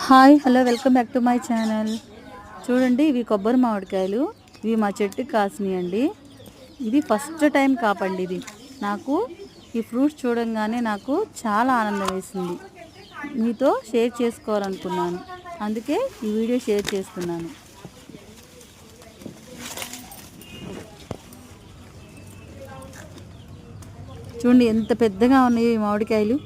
Hi hello welcome back to my channel. చూడండి, ఇవి కొబ్బరి మామిడికాయలు. ఇవి మా చెట్టుకి కాసినాయండి. ఇది ఫస్ట్ టైం కాపండి. ఇది నాకు ఈ ఫ్రూట్స్ చూడంగానే నాకు చాలా ఆనందం వేసింది. మీతో షేర్ చేసుకోవాలనుకున్నాను, అందుకే ఈ వీడియో షేర్ చేస్తున్నాను. చూడండి ఎంత పెద్దగా ఉన్నాయి ఈ మామిడికాయలు.